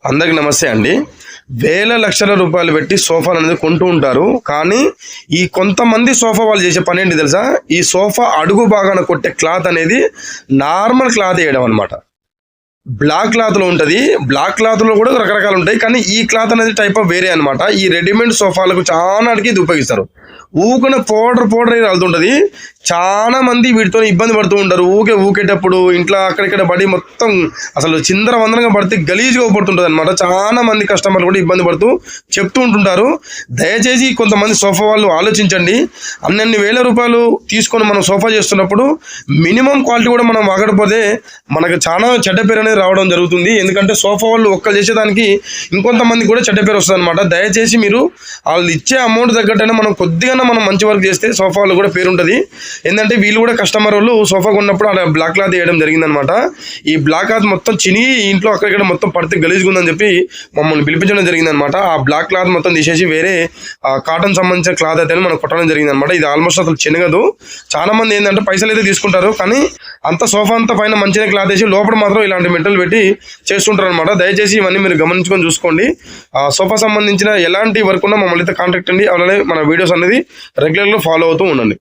అందరికి నమస్తే అండి. వేల లక్షల రూపాయలు పెట్టి సోఫాలు అనేది కొంటూ ఉంటారు. కానీ ఈ కొంతమంది సోఫా వాళ్ళు చేసే పని ఏంటి తెలుసా? ఈ సోఫా అడుగు భాగాన కొట్టే క్లాత్ అనేది నార్మల్ క్లాత్ వేయడం అనమాట. బ్లాక్ క్లాత్లో ఉంటుంది. బ్లాక్ క్లాత్లో కూడా రకరకాలు ఉంటాయి. కానీ ఈ క్లాత్ అనేది టైప్ ఆఫ్ వేరే అనమాట. ఈ రెడీమేడ్ సోఫాలకు చాలాకి ఇది ఉపయోగిస్తారు. ఊకన పౌడర్ వెళ్తుంటుంది. చాలా మంది వీటితో ఇబ్బంది పడుతూ ఉంటారు. ఊకేటప్పుడు ఇంట్లో అక్కడిక్కడ పడి మొత్తం అసలు చిందర వందరంగా పడితే గలీజ్గా పడుతుంటుంది అనమాట. చాలా మంది కస్టమర్లు కూడా ఇబ్బంది పడుతూ చెప్తూ ఉంటుంటారు. దయచేసి కొంతమంది సోఫా వాళ్ళు ఆలోచించండి. అన్ని వేల రూపాయలు తీసుకొని మనం సోఫా చేస్తున్నప్పుడు మినిమం క్వాలిటీ కూడా మనం వాగకపోతే మనకు చాలా చెడ్డ పేరు అనేది రావడం జరుగుతుంది. ఎందుకంటే సోఫా వాళ్ళు ఒక్కరు చేసేదానికి ఇంకొంతమంది కూడా చెడ్డ పేరు వస్తుంది అనమాట. దయచేసి మీరు వాళ్ళు ఇచ్చే అమౌంట్ తగ్గట్టనే మనం కొద్దిగా మనం మంచి వర్క్ చేస్తే సోఫా వాళ్ళు కూడా పేరు ఉంటుంది. ఏంటంటే వీళ్ళు కూడా కస్టమర్ వాళ్ళు సోఫా కొన్నప్పుడు అలా బ్లాక్ క్లాత్ వేయడం జరిగిందనమాట. ఈ బ్లాక్ క్లాత్ మొత్తం చినిగి ఇంట్లో అక్కడిక్కడ మొత్తం పడితే గలీజ్గా ఉందని చెప్పి మమ్మల్ని పిలిపించడం జరిగిందనమాట. ఆ బ్లాక్ క్లాత్ మొత్తం తీసేసి వేరే కాటన్ సంబంధించిన క్లాత్ అయితే మనం కొట్టడం జరిగిందనమాట. ఇది ఆల్మోస్ట్ అసలు చినగదు. చాలా మంది ఏంటంటే పైసలు అయితే తీసుకుంటారు, కానీ అంత సోఫా అంతా పైన మంచిగా క్లాత్ వేసి లోపల మాత్రం ఇలాంటి మెటల్ పెట్టి చేస్తుంటారు అనమాట. దయచేసి ఇవన్నీ మీరు గమనించుకొని చూసుకోండి. సోఫా సంబంధించిన ఎలాంటి వర్క్ ఉన్నా మమ్మల్ని అయితే కాంటాక్ట్ అండి. అలానే మన వీడియోస్ అనేది రెగ్యులర్గా ఫాలో అవుతూ ఉండండి.